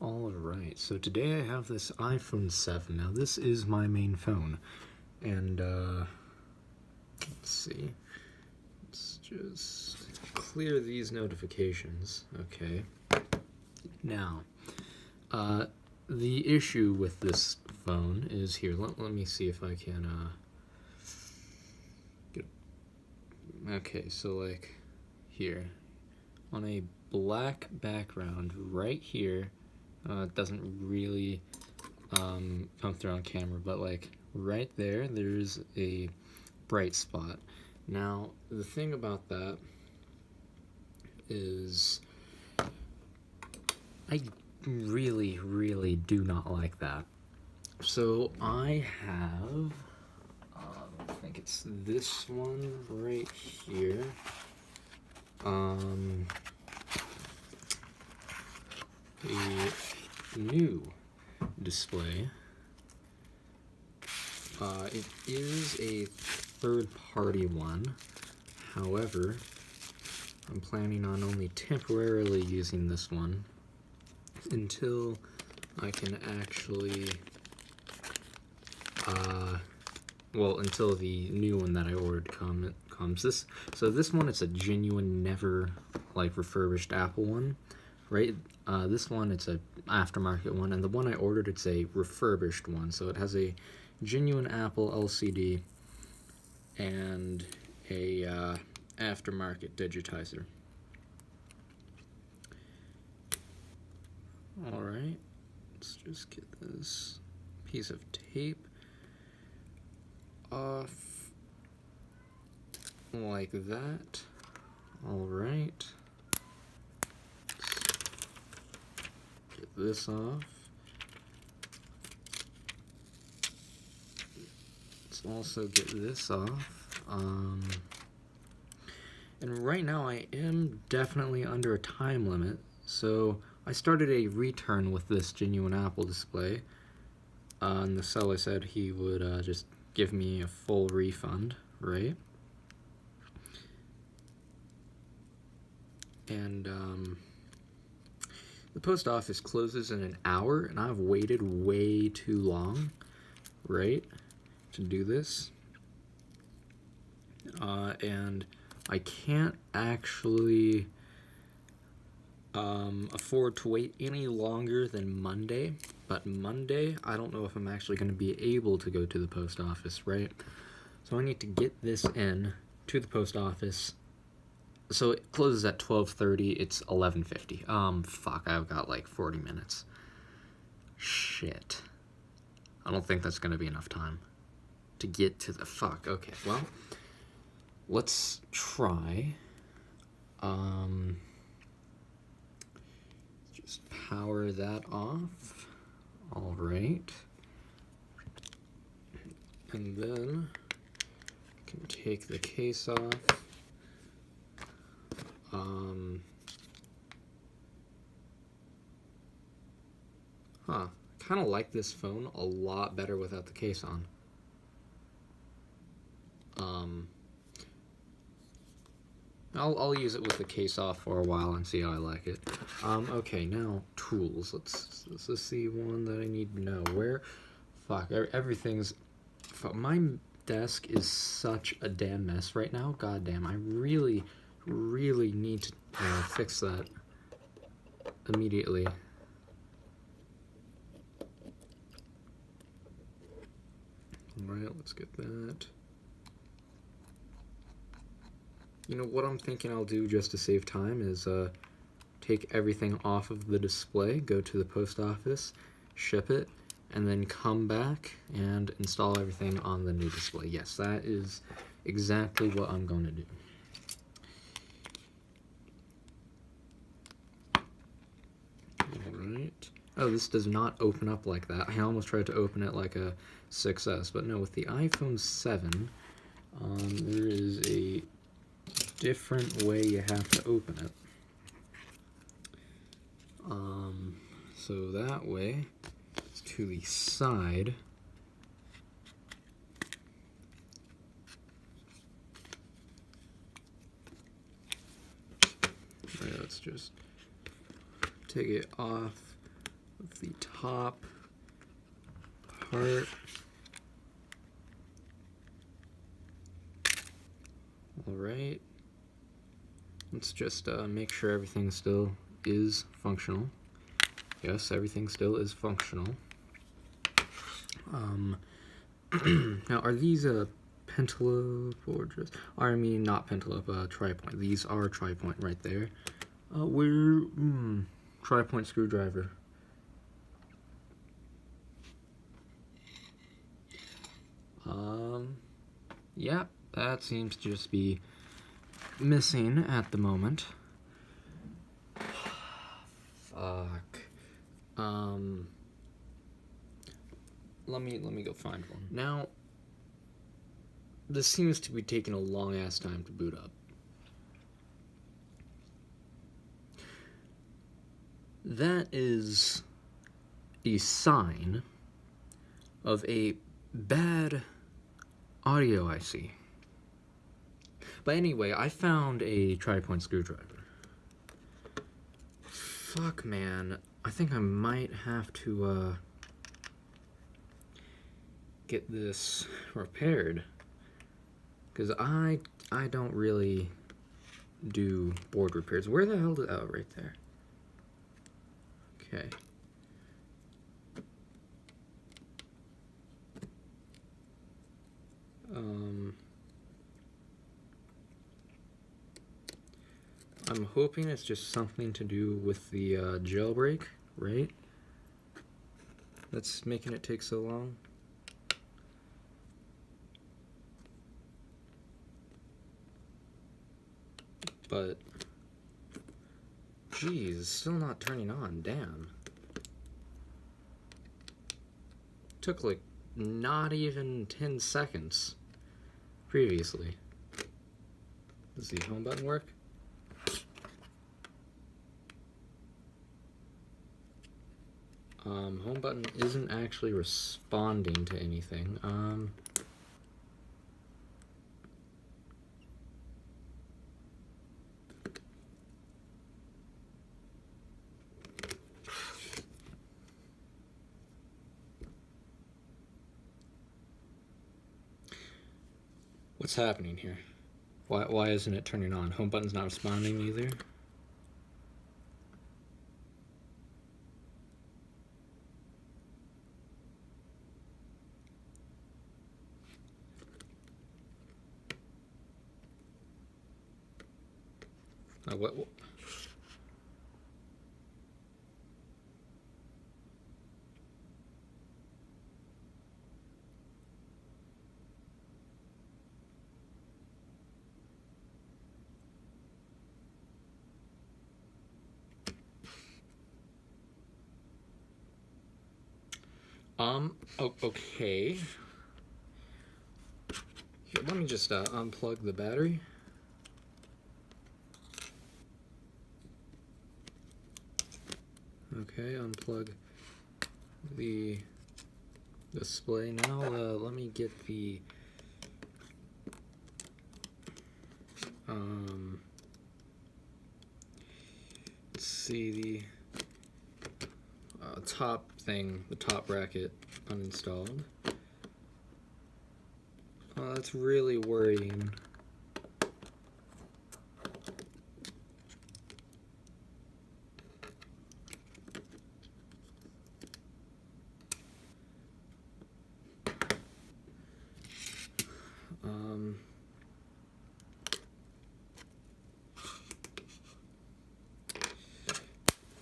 Alright, so today I have this iPhone 7. Now this is my main phone. And, let's see. Let's just clear these notifications. Okay. Now, the issue with this phone is here. Let me see if I can, get... Okay, so like, here. On a black background right here, it doesn't really come through on camera, but like right there, there's a bright spot. Now, the thing about that is I really do not like that. So I have, I think it's this one right here. A new display. It is a third-party one. However, I'm planning on only temporarily using this one until I can actually, until the new one that I ordered comes. So this one, it's a genuine, never like refurbished Apple one, right? This one, it's a aftermarket one, and the one I ordered, it's a refurbished one. So it has a genuine Apple LCD and a aftermarket digitizer. Alright, let's just get this piece of tape off like that. Alright. Get this off. Let's also get this off. And right now I am definitely under a time limit, so I started a return with this genuine Apple display. And the seller said he would just give me a full refund, right? And the post office closes in an hour, and I've waited way too long, right, to do this. And I can't actually afford to wait any longer than Monday. But Monday, I don't know if I'm actually going to be able to go to the post office, right? So I need to get this in to the post office. So it closes at 12:30. It's 11:50. Fuck, I've got like 40 minutes. Shit. I don't think that's going to be enough time to get to the... Fuck, okay, well, let's try. Just power that off. All right. And then I can take the case off. Kind of like this phone a lot better without the case on. I'll use it with the case off for a while and see how I like it. Okay, now tools. Let's see one that I need to know. Where? Fuck, everything's... Fuck, my desk is such a damn mess right now. God damn, I really need to fix that immediately. Alright, let's get that. You know, what I'm thinking I'll do just to save time is take everything off of the display, go to the post office, ship it, and then come back and install everything on the new display. Yes, that is exactly what I'm going to do. Alright. Oh, this does not open up like that. I almost tried to open it like a 6S, but no, with the iPhone 7, there is a different way you have to open it. So that way, it's to the side. Right, let's just take it off of the top part. Alright. Let's just make sure everything still is functional. Yes, everything still is functional. Now, are these Pentalobe or just... I mean, not Pentalobe, tri-point. These are tri-point right there. Tri-point screwdriver. Yeah, that seems to just be missing at the moment. Fuck. Let me go find one. Now, this seems to be taking a long ass time to boot up. That is a sign of a bad audio IC. But anyway, I found a tri-point screwdriver. Fuck, man. I think I might have to, get this repaired. Because I don't really do board repairs. Where the hell did... Oh, right there. Okay. I'm hoping it's just something to do with the jailbreak, right? That's making it take so long. But, geez, it's still not turning on, damn. Took like not even 10 seconds previously. Does the home button work? Home button isn't actually responding to anything. What's happening here? Why isn't it turning on? Home button's not responding either? What? Okay. Here, let me just unplug the battery. Okay, unplug the display. Now, let me get the let's see, the top thing, the top bracket uninstalled. That's really worrying.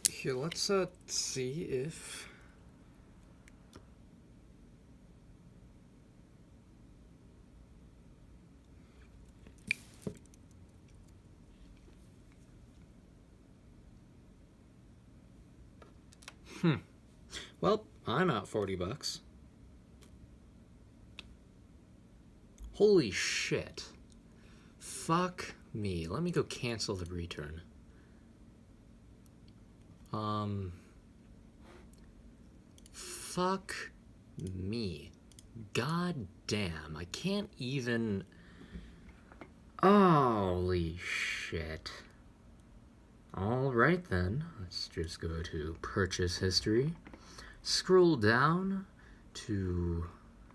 Here, let's see if well, I'm out $40. Holy shit. Fuck me. Let me go cancel the return. Fuck me. God damn. I can't even... Holy shit. Alright then. Let's just go to purchase history. Scroll down to,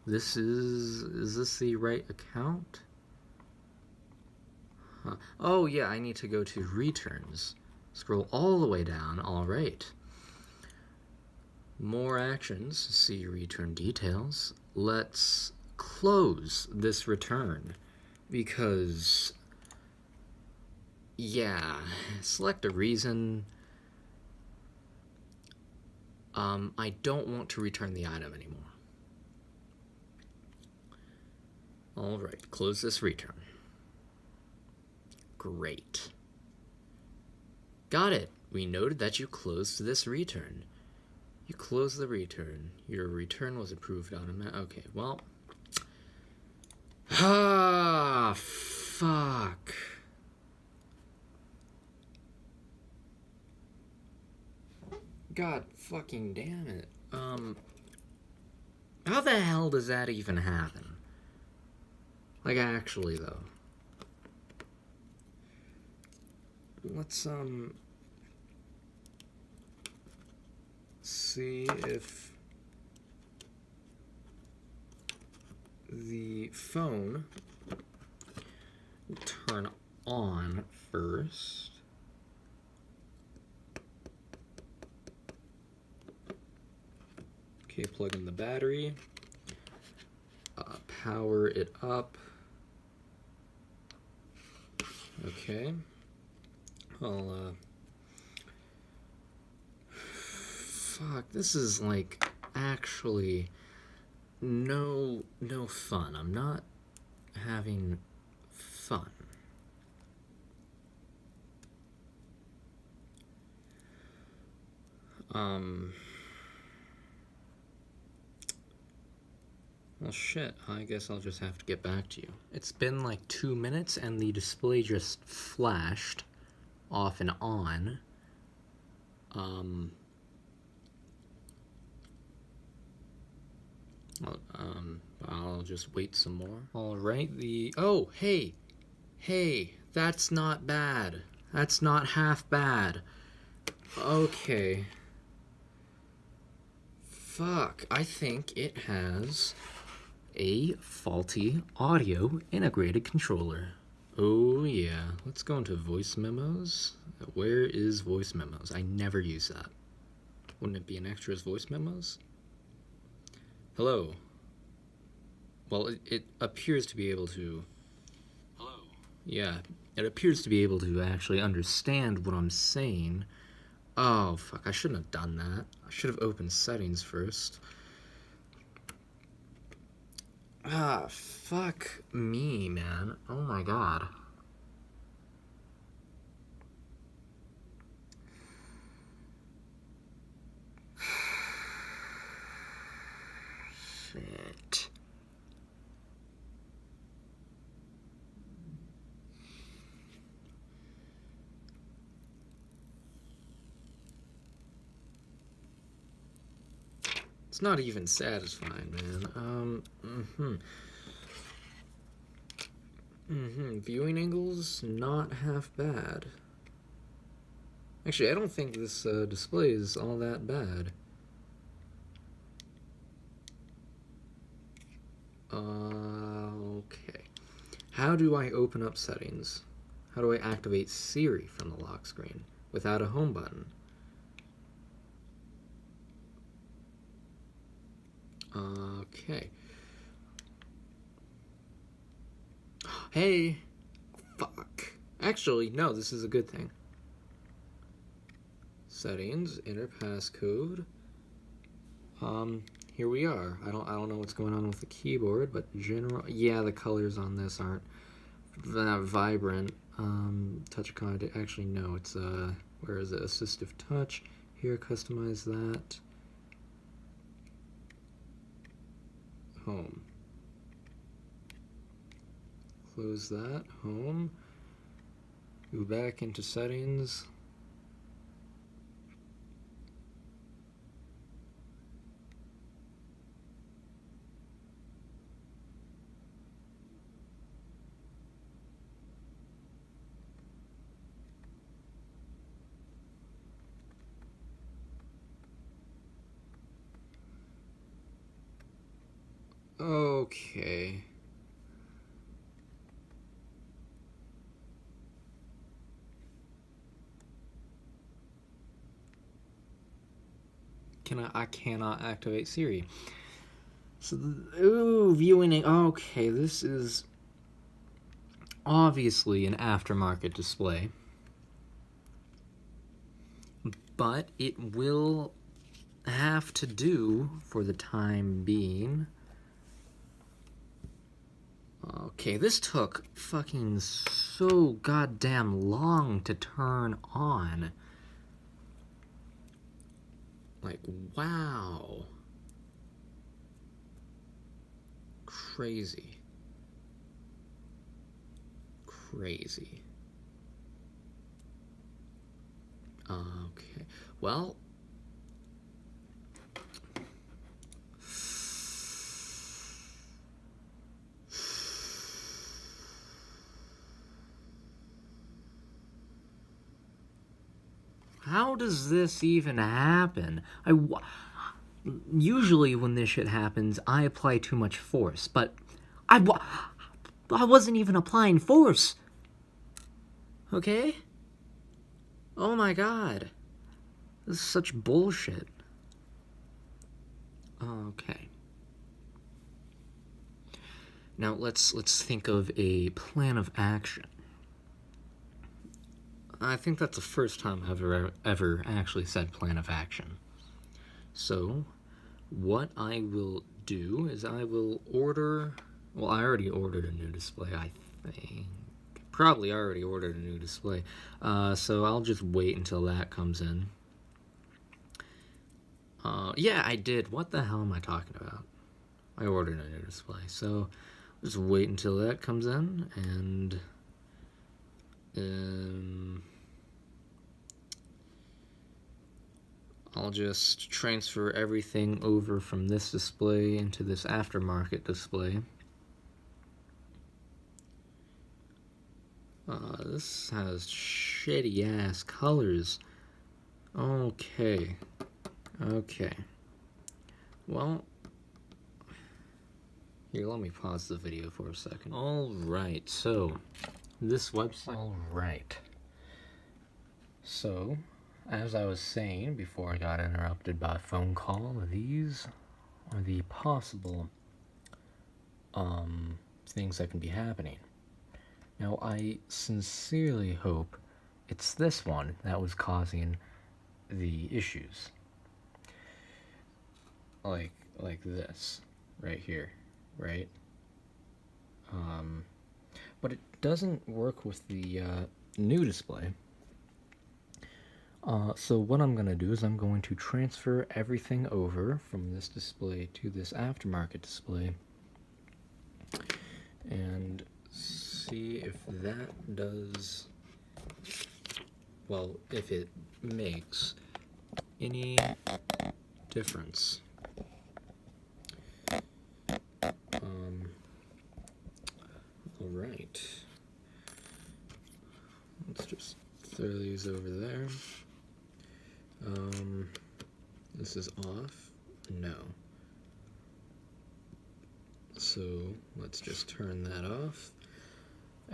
is this the right account? Oh yeah, I need to go to returns. Scroll all the way down, alright. More actions, see return details. Let's close this return because, yeah, select a reason. I don't want to return the item anymore. Alright, close this return. Great. Got it. We noted that you closed this return. You closed the return. Your return was approved automatically. Okay, well. Ah, fuck. God fucking damn it. How the hell does that even happen? Like, actually, though. Let's, see if the phone will turn on first. Okay, plug in the battery. Power it up. Okay. I'll, fuck, this is, like, actually no fun. I'm not having fun. Well, shit, I guess I'll just have to get back to you. It's been like 2 minutes and the display just flashed off and on. I'll just wait some more. Alright, oh, hey, that's not bad. That's not half bad. Okay. Fuck, I think it has a faulty audio integrated controller. Oh yeah, let's go into voice memos. Where is voice memos? I never use that. Wouldn't it be an extras voice memos? Hello. Well, it appears to be able to... Hello. Yeah, it appears to be able to actually understand what I'm saying. Oh, fuck, I shouldn't have done that. I should have opened settings first. Ah, fuck me, man. Oh my god. Shit. It's not even satisfying, man. Viewing angles, not half bad. Actually, I don't think this display is all that bad. Okay. How do I open up settings? How do I activate Siri from the lock screen without a home button? Okay. Hey! Fuck. Actually, no, this is a good thing. Settings, enter passcode. Here we are. I don't know what's going on with the keyboard, but general, yeah, the colors on this aren't that vibrant. Touch content, actually no, it's where is it? Assistive touch. Here, customize that. Home. Close that. Home. Go back into settings. Okay. I cannot activate Siri. So, viewing. Okay, this is obviously an aftermarket display, but it will have to do for the time being. Okay, this took fucking so goddamn long to turn on. Like, wow. Crazy. Crazy. Okay. Well, how does this even happen? Usually when this shit happens, I apply too much force, but I wasn't even applying force. Okay? Oh my god. This is such bullshit. Okay. Now let's think of a plan of action. I think that's the first time I've ever actually said plan of action. So, what I will do is I will order. Well, I already ordered a new display, I think. Probably already ordered a new display. So I'll just wait until that comes in. Yeah, I did. What the hell am I talking about? I ordered a new display. So just wait until that comes in, and I'll just transfer everything over from this display into this aftermarket display. This has shitty ass colors. Okay. Okay. Well, here, let me pause the video for a second. Alright, so, this website. Alright. So, as I was saying before I got interrupted by a phone call, these are the possible things that can be happening. Now, I sincerely hope it's this one that was causing the issues. Like this, right here, right? But it doesn't work with the new display. So what I'm going to do is I'm going to transfer everything over from this display to this aftermarket display and see if that does, well, if it makes any difference. Alright. Let's just throw these over there. This is off. No. So let's just turn that off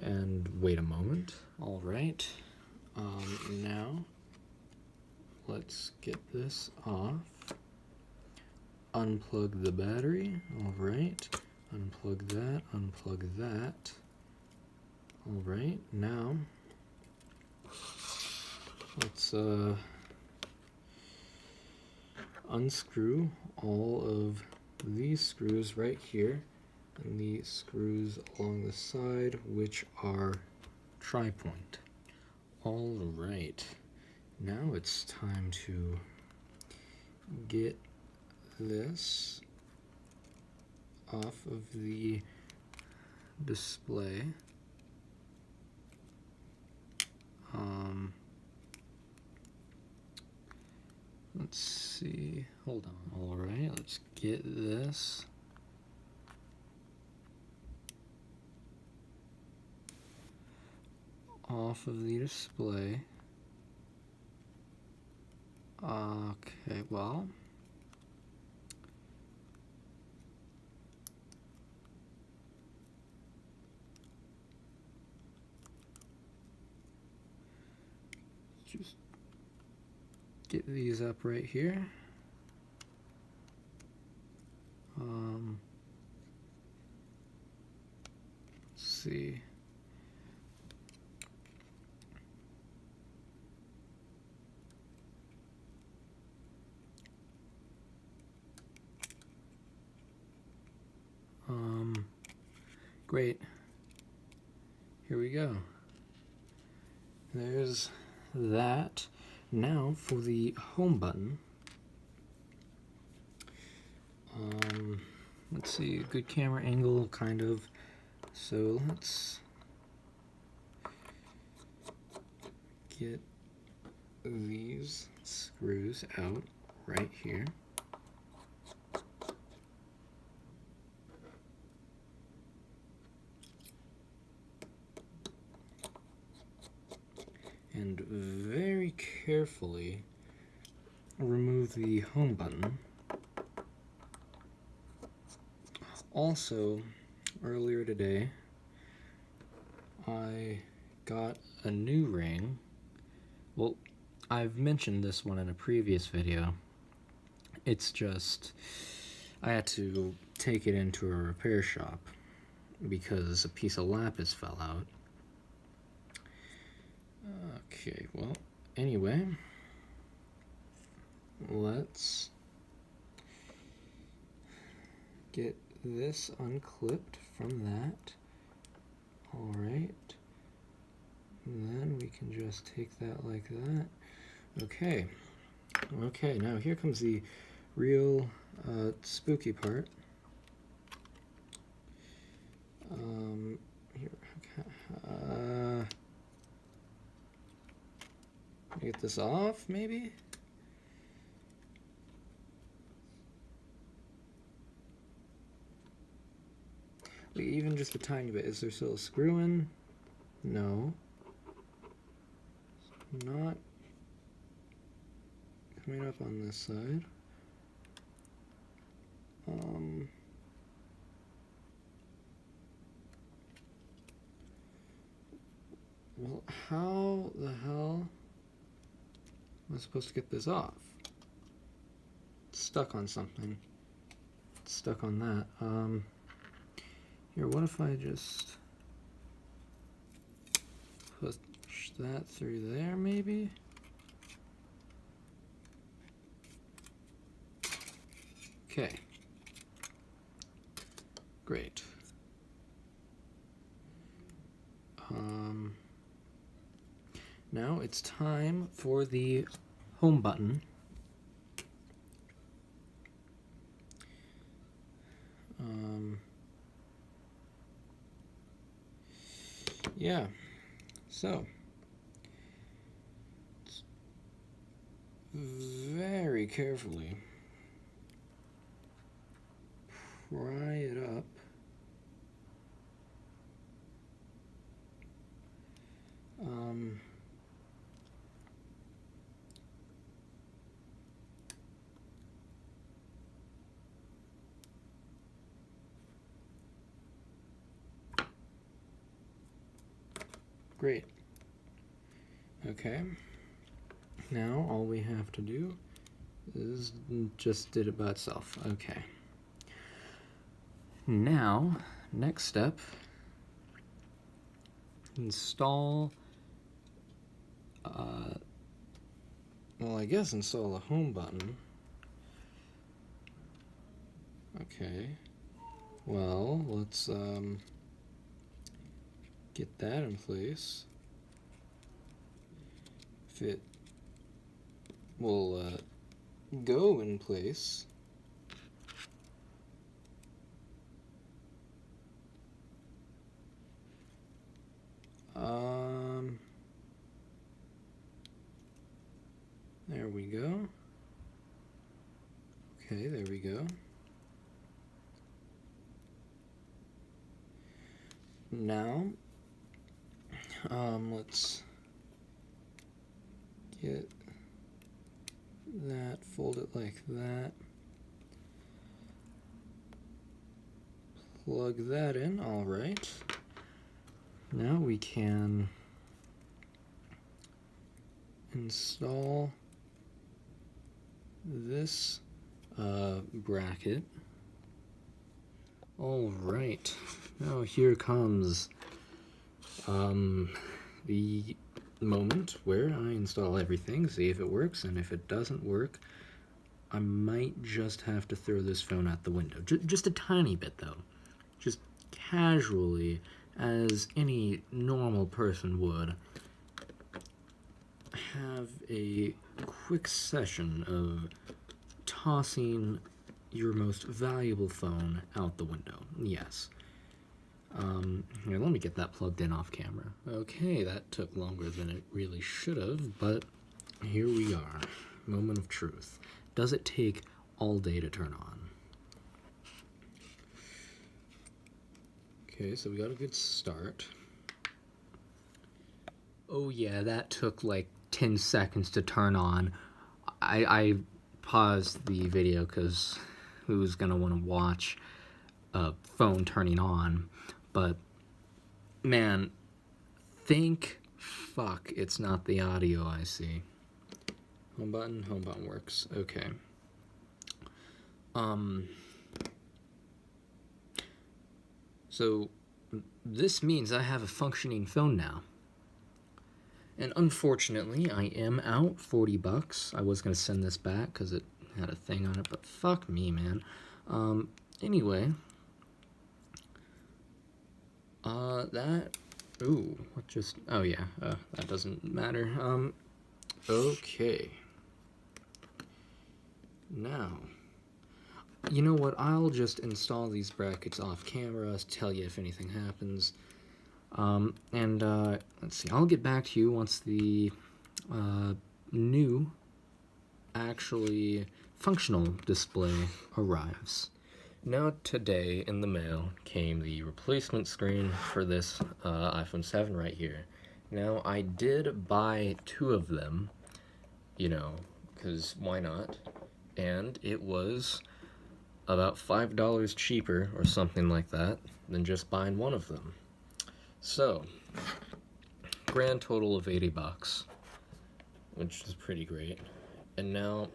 and wait a moment. All right. Now let's get this off. Unplug the battery. All right. Unplug that. Unplug that. All right. Now let's unscrew all of these screws right here and the screws along the side, which are tri-point. All right, now it's time to get this off of the display. Let's see, hold on. All right, let's get this off of the display. Okay, well, just get these up right here. Let's see. Great. Here we go. There's that. Now for the home button. Let's see, good camera angle, kind of. So let's get these screws out right here. And very carefully remove the home button. Also, earlier today, I got a new ring. Well, I've mentioned this one in a previous video. It's just, I had to take it into a repair shop because a piece of lapis fell out. Okay, well, anyway, let's get this unclipped from that. Alright, and then we can just take that like that. Okay, now here comes the real spooky part. Get this off, maybe? Like, even just a tiny bit. Is there still a screw in? No. Not coming up on this side. Well, how the hell am I supposed to get this off? It's stuck on something. It's stuck on that. Here, what if I just push that through there, maybe? Okay. Great. Now it's time for the home button. Yeah, so very carefully pry it up. Great. Okay. Now all we have to do is just did it by itself. Okay. Now, next step, install, well, I guess install a home button. Okay. Well, let's, get that in place. If it will go in place. There we go. Okay, there we go. Now, let's get that, fold it like that, plug that in. All right. Now we can install this bracket. Alright, now here comes the moment where I install everything, see if it works, and if it doesn't work, I might just have to throw this phone out the window. Just a tiny bit, though. Just casually, as any normal person would, have a quick session of tossing your most valuable phone out the window. Yes. Here, let me get that plugged in off camera. Okay, that took longer than it really should have, but here we are. Moment of truth. Does it take all day to turn on? Okay, so we got a good start. Oh yeah, that took like 10 seconds to turn on. I paused the video because who's gonna want to watch a phone turning on? But man, thank fuck it's not the audio I see. Home button works. Okay. So this means I have a functioning phone now. And unfortunately, I am out $40. I was gonna send this back because it had a thing on it, but fuck me, man. Anyway. Oh yeah, that doesn't matter. Okay. Now, you know what, I'll just install these brackets off camera, tell you if anything happens. Let's see, I'll get back to you once the, new, actually functional display arrives. Now today in the mail came the replacement screen for this iPhone 7 right here. Now I did buy 2 of them, you know, because why not? And it was about $5 cheaper or something like that than just buying one of them. So, grand total of $80, which is pretty great. And now,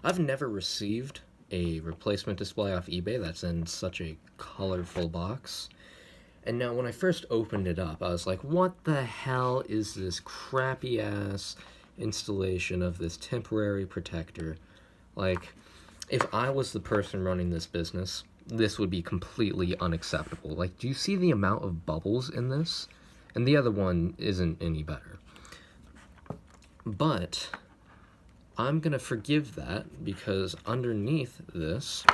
I've never received a replacement display off eBay that's in such a colorful box. And now when I first opened it up, I was like, what the hell is this crappy ass installation of this temporary protector? Like, if I was the person running this business, this would be completely unacceptable. Like, do you see the amount of bubbles in this? And the other one isn't any better. But I'm gonna forgive that because underneath this,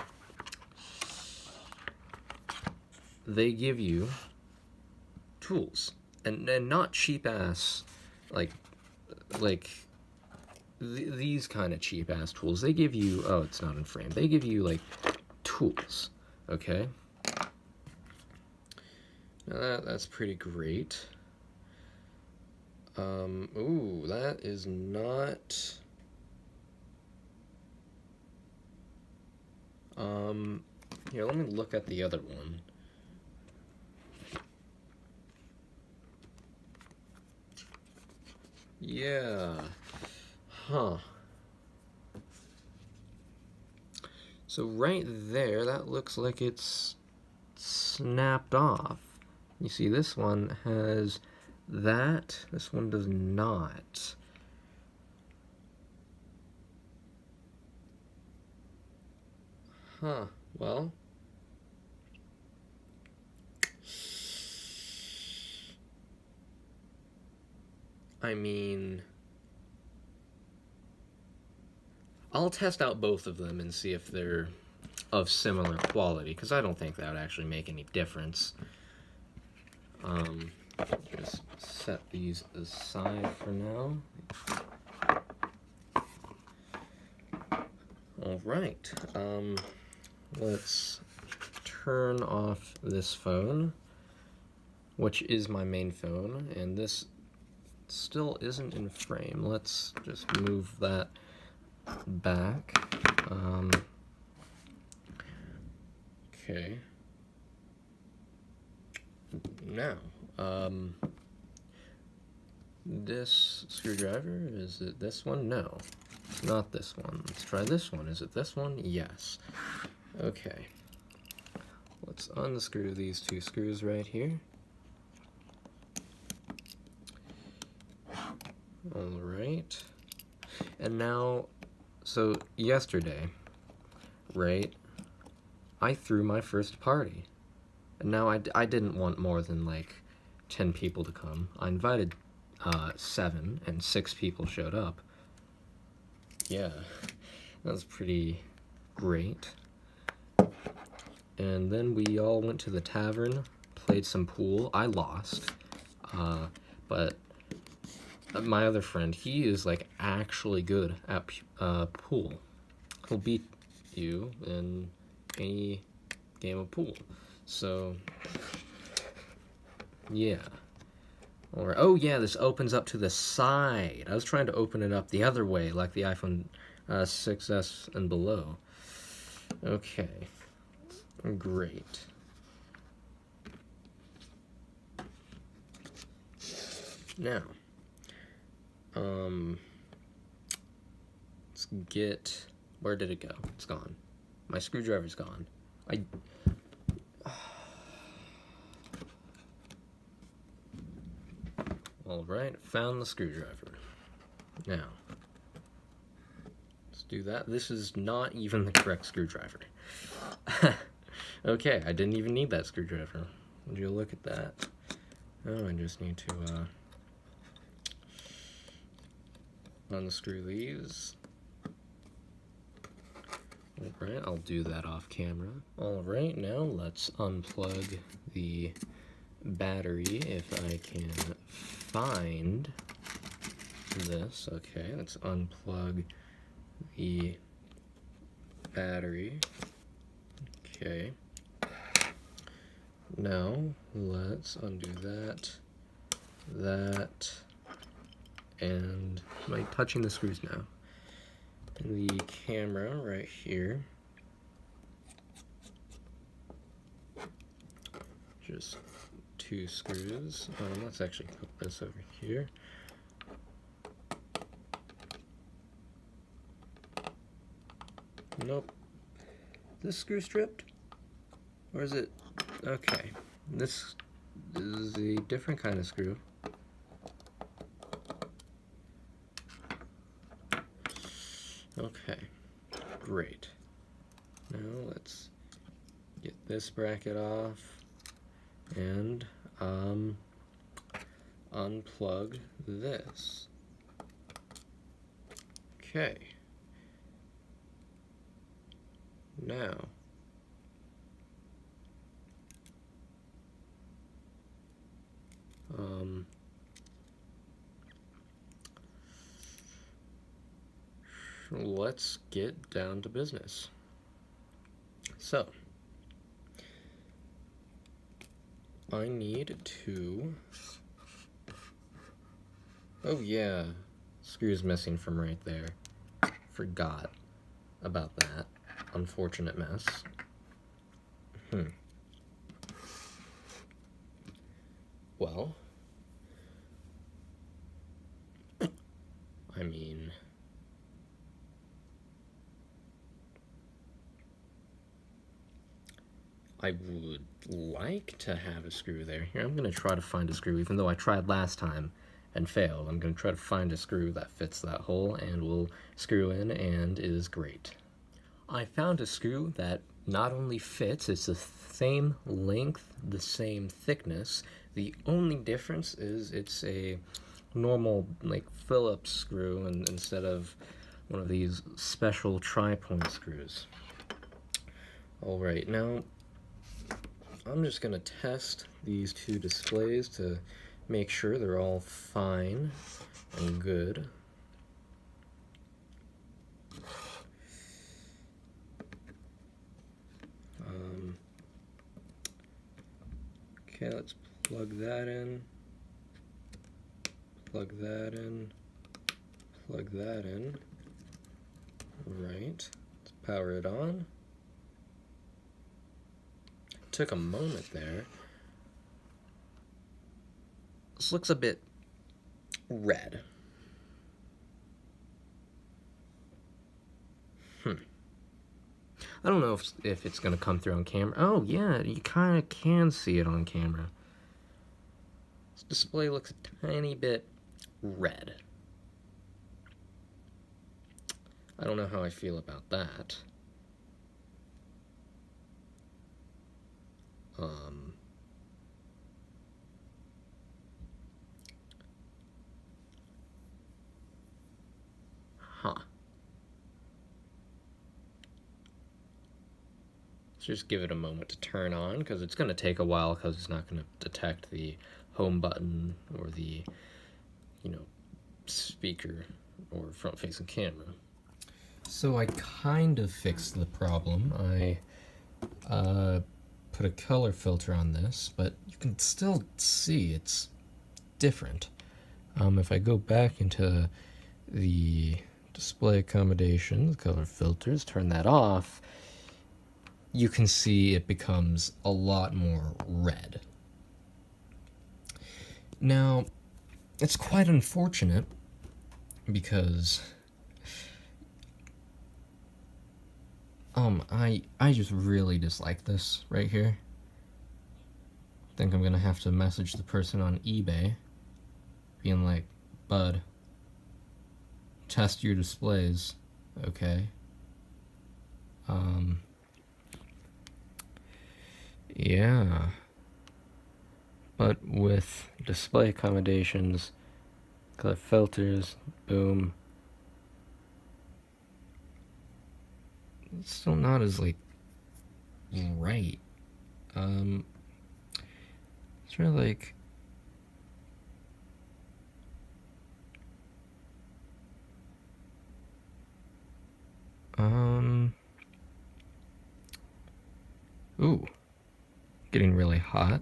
they give you tools, and not cheap ass, these kind of cheap ass tools. They give you, oh, it's not in frame. They give you like tools, okay? Now that's pretty great. Ooh, that is not. Here, let me look at the other one. Yeah. Huh. So right there, that looks like it's snapped off. You see, this one has that. This one does not. Huh. Well. I mean, I'll test out both of them and see if they're of similar quality, because I don't think that would actually make any difference. Just set these aside for now. Alright, let's turn off this phone, which is my main phone, and this still isn't in frame. Let's just move that back. Okay. Now, this screwdriver. Is it this one? No, it's not this one. Let's try this one. Is it this one? Yes. Okay. Let's unscrew these two screws right here. Alright. And now, so yesterday, right, I threw my first party. And now I didn't want more than like 10 people to come. I invited 7, and 6 people showed up. Yeah, that was pretty great. And then we all went to the tavern, played some pool. I lost, but my other friend, he is like actually good at pool. He'll beat you in any game of pool. So yeah. Or oh yeah, this opens up to the side. I was trying to open it up the other way, like the iPhone 6s and below. Okay. Great. Now, let's get, where did it go? It's gone. My screwdriver's gone. Alright, found the screwdriver. Now, let's do that. This is not even the correct screwdriver. Okay, I didn't even need that screwdriver. Would you look at that? Oh, I just need to unscrew these. Alright, I'll do that off camera. Alright, now let's unplug the battery if I can find this. Okay, let's unplug the battery. Okay. Now, let's undo that, and am I touching the screws now? And the camera right here. Just 2 screws. Let's actually put this over here. Nope. Is this screw stripped? Or is it? Okay. This is a different kind of screw. Okay. Great. Now let's get this bracket off and unplug this. Okay. Now, let's get down to business. So, I need to, oh yeah, screw's missing from right there. Forgot about that. Unfortunate mess. Well, I mean, I would like to have a screw there. Here, I'm going to try to find a screw, even though I tried last time and failed. I'm going to try to find a screw that fits that hole and will screw in, and it is great. I found a screw that not only fits, it's the same length, the same thickness. The only difference is it's a normal, like, Phillips screw instead of one of these special tri-point screws. Alright, now I'm just going to test these 2 displays to make sure they're all fine and good. Okay, let's plug that in, plug that in, plug that in. Right, let's power it on. Took a moment there. This looks a bit red. I don't know if it's going to come through on camera. Oh, yeah, you kind of can see it on camera. This display looks a tiny bit red. I don't know how I feel about that. Huh. Let's just give it a moment to turn on, because it's going to take a while, because it's not going to detect the home button or the, speaker or front-facing camera. So I kind of fixed the problem. I put a color filter on this, but you can still see it's different. If I go back into the display accommodations, color filters, turn that off, you can see it becomes a lot more red. Now, it's quite unfortunate because I just really dislike this right here. I think I'm gonna have to message the person on eBay being like, bud, test your displays, okay? Yeah. But with display accommodations, color filters, boom, it's still not as, right. It's really, ooh, getting really hot.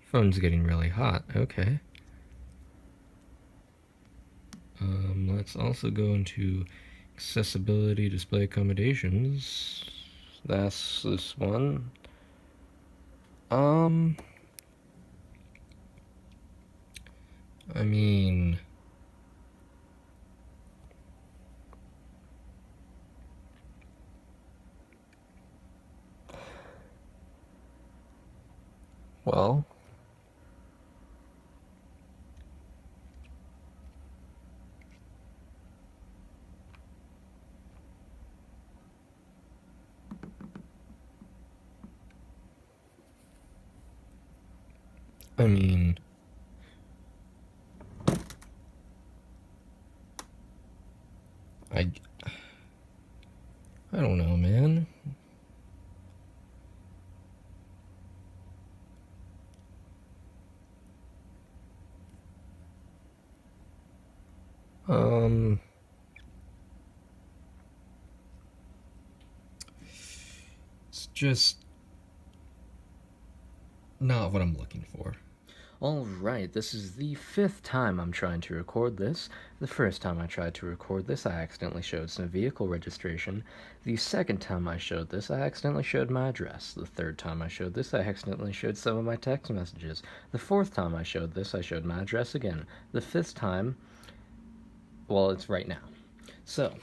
Phone's getting really hot, okay. Let's also go into accessibility display accommodations. That's this one. I mean, well, I mean, I don't know, man. It's just not what I'm looking for. Alright, this is the 5th time I'm trying to record this. The first time I tried to record this, I accidentally showed some vehicle registration. The second time I showed this, I accidentally showed my address. The third time I showed this, I accidentally showed some of my text messages. The fourth time I showed this, I showed my address again. The fifth time, well, it's right now. So,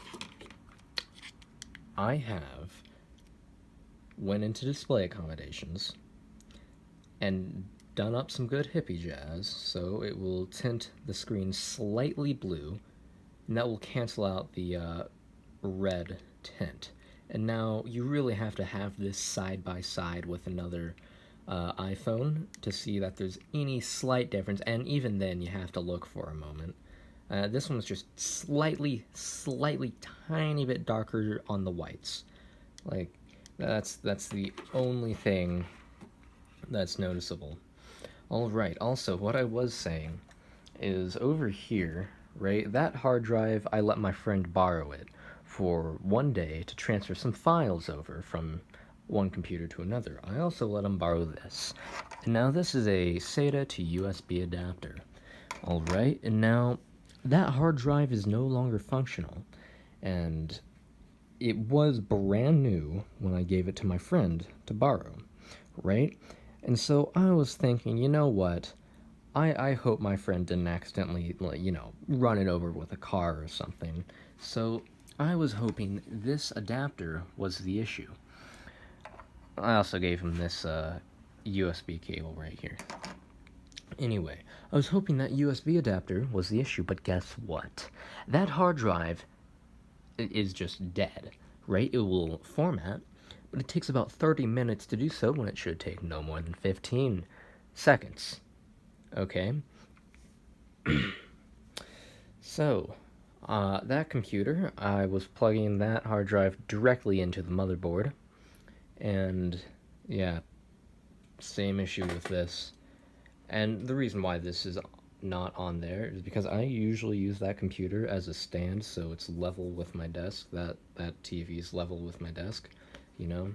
I have went into display accommodations and done up some good hippie jazz, so it will tint the screen slightly blue, and that will cancel out the red tint. And now you really have to have this side by side with another iPhone to see that there's any slight difference, and even then you have to look for a moment. This one's just slightly tiny bit darker on the whites. Like, that's the only thing that's noticeable. Alright, also, what I was saying is over here, right, that hard drive, I let my friend borrow it for one day to transfer some files over from one computer to another. I also let him borrow this. And now this is a SATA to USB adapter. Alright, and now that hard drive is no longer functional, and it was brand new when I gave it to my friend to borrow, right? And so I was thinking, you know what, I hope my friend didn't accidentally, run it over with a car or something. So I was hoping this adapter was the issue. I also gave him this USB cable right here. Anyway, I was hoping that USB adapter was the issue, but guess what? That hard drive is just dead, right? It will format, but it takes about 30 minutes to do so when it should take no more than 15 seconds. Okay? So, that computer, I was plugging that hard drive directly into the motherboard, and yeah, same issue with this. And the reason why this is not on there is because I usually use that computer as a stand, so it's level with my desk. That TV is level with my desk, you know.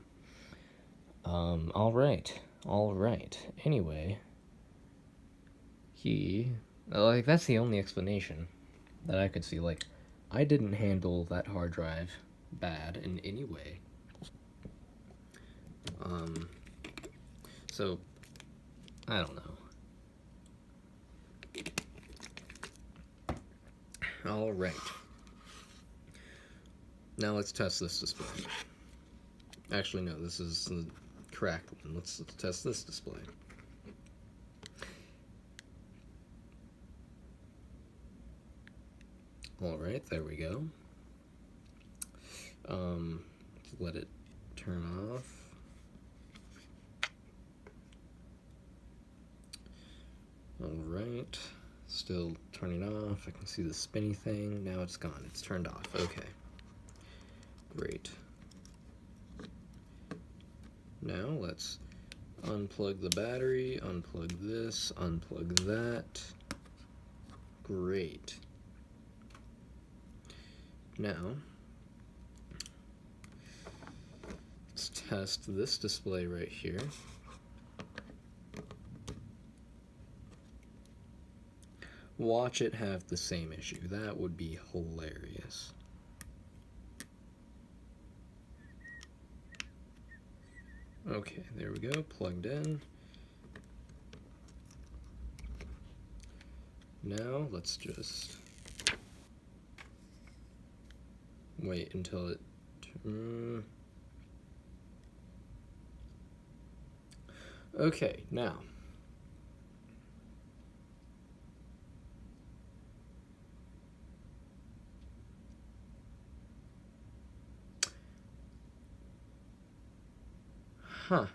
All right. Anyway, that's the only explanation that I could see. Like, I didn't handle that hard drive bad in any way. So I don't know. All right. Now let's test this display. Actually, no, this is the correct one. Let's test this display. All right, there we go. Let it turn off. All right, still turning off. I can see the spinny thing. Now it's gone. It's turned off. Okay, great. Now let's unplug the battery, unplug this, unplug that. Great. Now, let's test this display right here. Watch it have the same issue. That would be hilarious. Okay, there we go, plugged in. Now, let's just wait until it... Okay, now. Huh.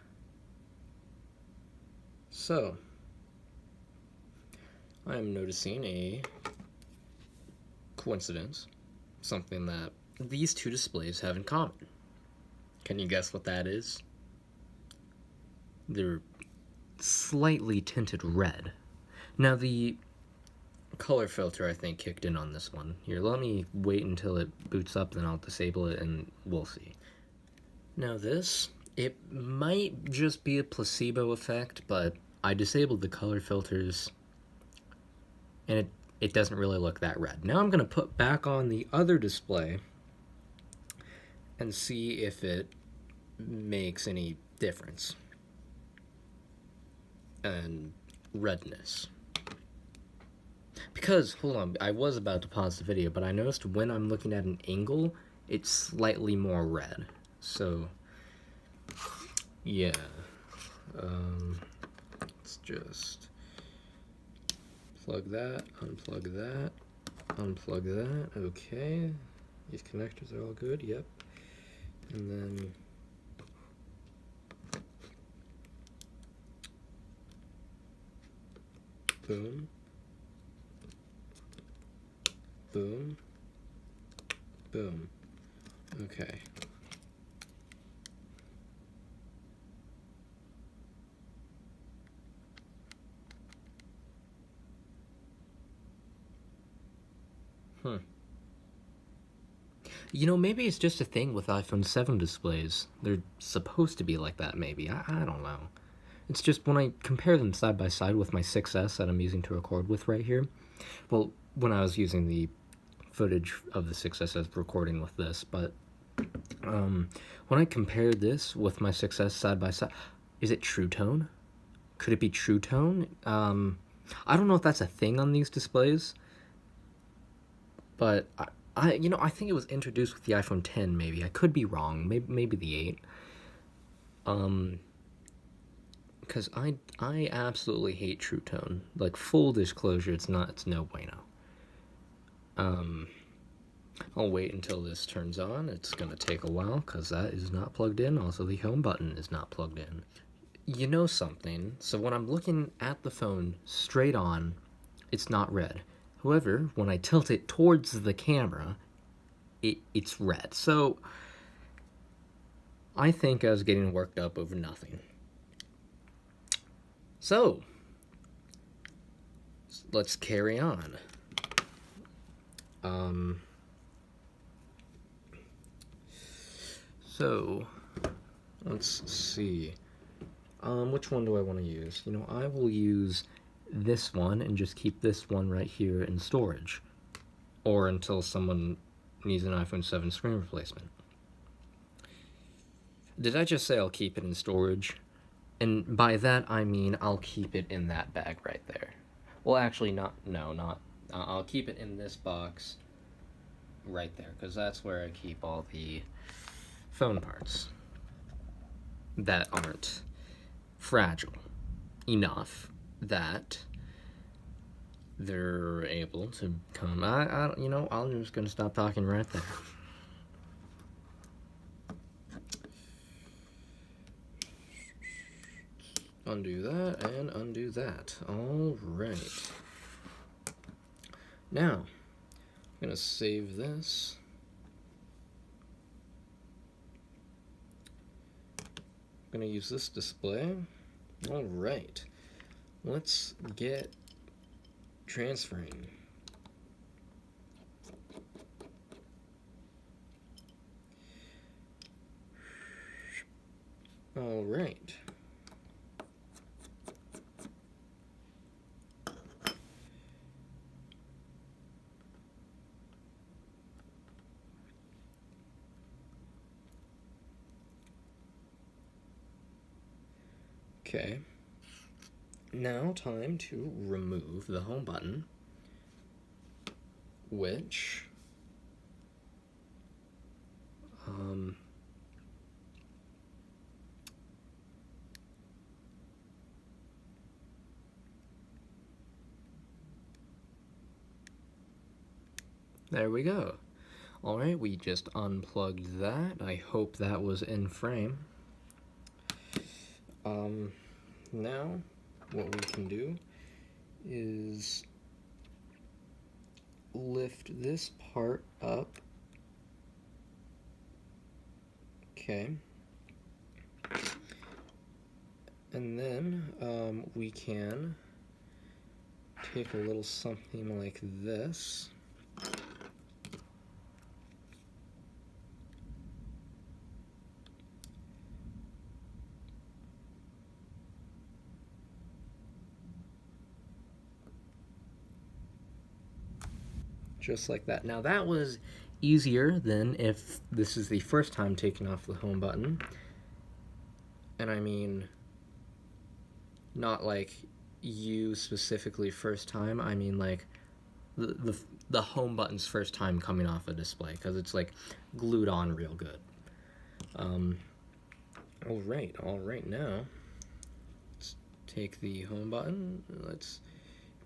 So, I'm noticing a coincidence, something that these two displays have in common. Can you guess what that is? They're slightly tinted red. Now, the color filter, I think, kicked in on this one. Here, let me wait until it boots up, then I'll disable it, and we'll see. Now this, it might just be a placebo effect, but I disabled the color filters, and it doesn't really look that red. Now I'm going to put back on the other display and see if it makes any difference and redness. Because, hold on, I was about to pause the video, but I noticed when I'm looking at an angle, it's slightly more red. So, yeah. Let's just plug that, unplug that, unplug that. Okay. These connectors are all good, yep. And then boom. Boom. Boom. Okay. You know, maybe it's just a thing with iPhone 7 displays. They're supposed to be like that, maybe. I don't know. It's just when I compare them side by side with my 6S that I'm using to record with right here. Well, when I was using the footage of the 6S as recording with this, but when I compared this with my 6S side by side, is it True Tone? Could it be True Tone? I don't know if that's a thing on these displays, but I think it was introduced with the iPhone 10. Maybe I could be wrong. Maybe the 8. Because I absolutely hate True Tone. Like, full disclosure, it's no bueno. I'll wait until this turns on. It's gonna take a while because that is not plugged in. Also, the home button is not plugged in. You know something? So when I'm looking at the phone straight on, it's not red. However, when I tilt it towards the camera, it's red. So I think I was getting worked up over nothing. So let's carry on. So let's see. Which one do I want to use? I will use this one and just keep this one right here in storage, or until someone needs an iPhone 7 screen replacement. Did I just say I'll keep it in storage? And by that I mean I'll keep it in that bag right there. Well, actually, not. I'll keep it in this box right there, because that's where I keep all the phone parts that aren't fragile enough that they're able to come. I'm just gonna stop talking right there. Undo that and undo that. All right. Now, I'm gonna save this. I'm gonna use this display. All right. Let's get transferring. All right. Okay. Now time to remove the home button, which there we go. All right, we just unplugged that. I hope that was in frame. Now what we can do is lift this part up. Okay. And then we can take a little something like this. Just like that. Now that was easier than if this is the first time taking off the home button. And I mean, not like you specifically first time, I mean like the home button's first time coming off a display, because it's like glued on real good. All right, now let's take the home button. Let's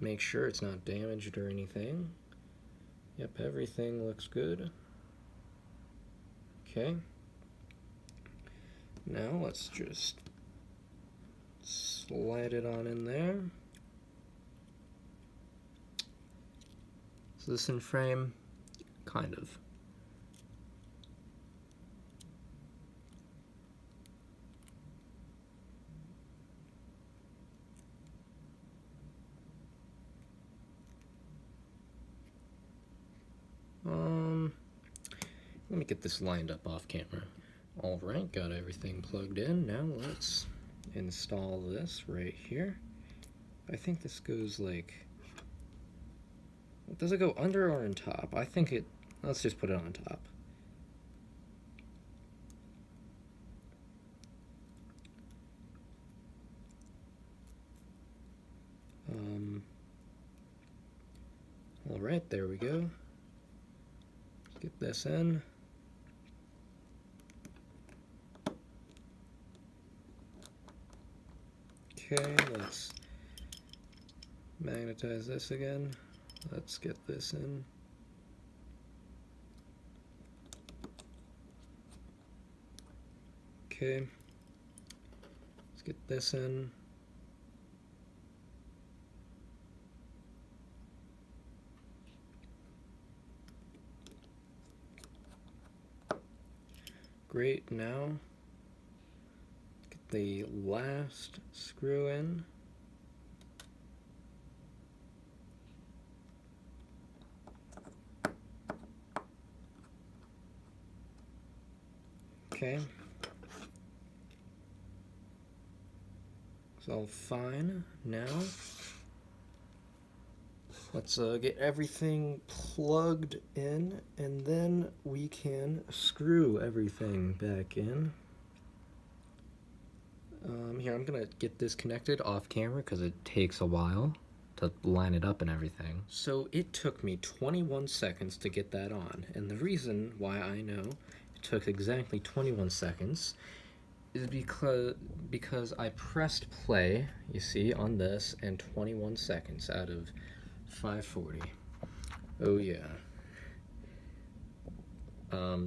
make sure it's not damaged or anything. Yep, everything looks good. Okay. Now let's just slide it on in there. Is this in frame? Kind of. Let me get this lined up off camera. All right, got everything plugged in. Now let's install this right here. I think this goes like, does it go under or on top? I think it, let's just put it on top. There we go. Get this in. Okay, let's magnetize this again. Let's get this in. Okay, let's get this in. Great, now get the last screw in. Okay. It's all fine. Now, let's get everything plugged in, and then we can screw everything back in. Here, I'm gonna get this connected off camera because it takes a while to line it up and everything. So it took me 21 seconds to get that on, and the reason why I know it took exactly 21 seconds is because I pressed play, you see, on this, in 21 seconds out of 540. Oh yeah.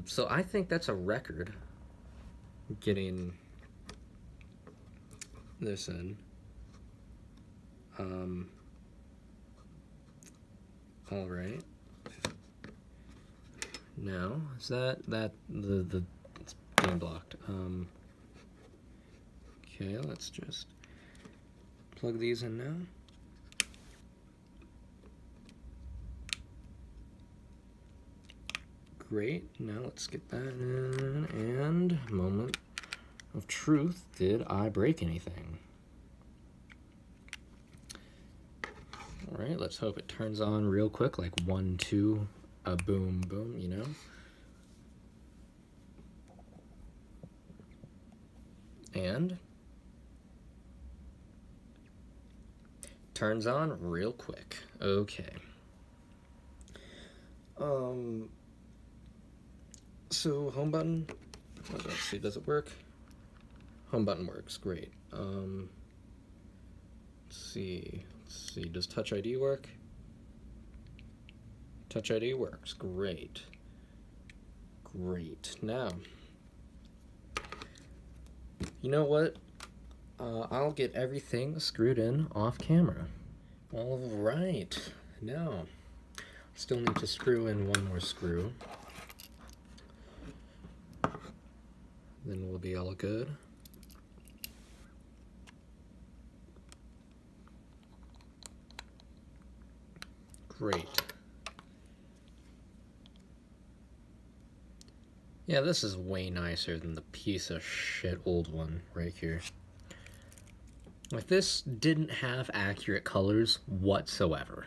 So I think that's a record, getting this in. All right. Now, is that the it's being blocked. Okay, let's just plug these in now. Great, now let's get that in, and moment of truth, did I break anything? Alright, let's hope it turns on real quick, like 1, 2, a boom, boom, you know? And turns on real quick. Okay. So home button, let's see, does it work? Home button works, great. Let's see, does Touch ID work? Touch ID works, great. Great, now, you know what? I'll get everything screwed in off camera. All right, now, still need to screw in one more screw. Then we'll be all good. Great. Yeah, this is way nicer than the piece of shit old one right here. Like, this didn't have accurate colors whatsoever.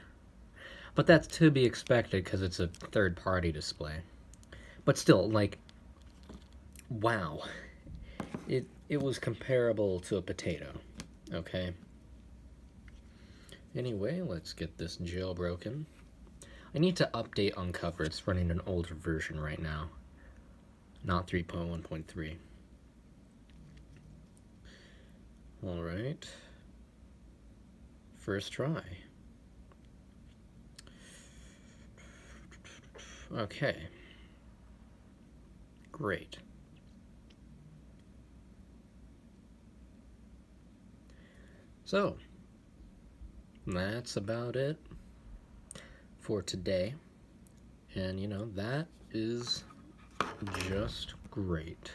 But that's to be expected because it's a third-party display. But still, like, wow. It was comparable to a potato, okay? Anyway, let's get this jailbroken. I need to update Uncover. It's running an older version right now, not 3.1.3. All right. First try. Okay. Great. So, that's about it for today. And, you know, that is just great.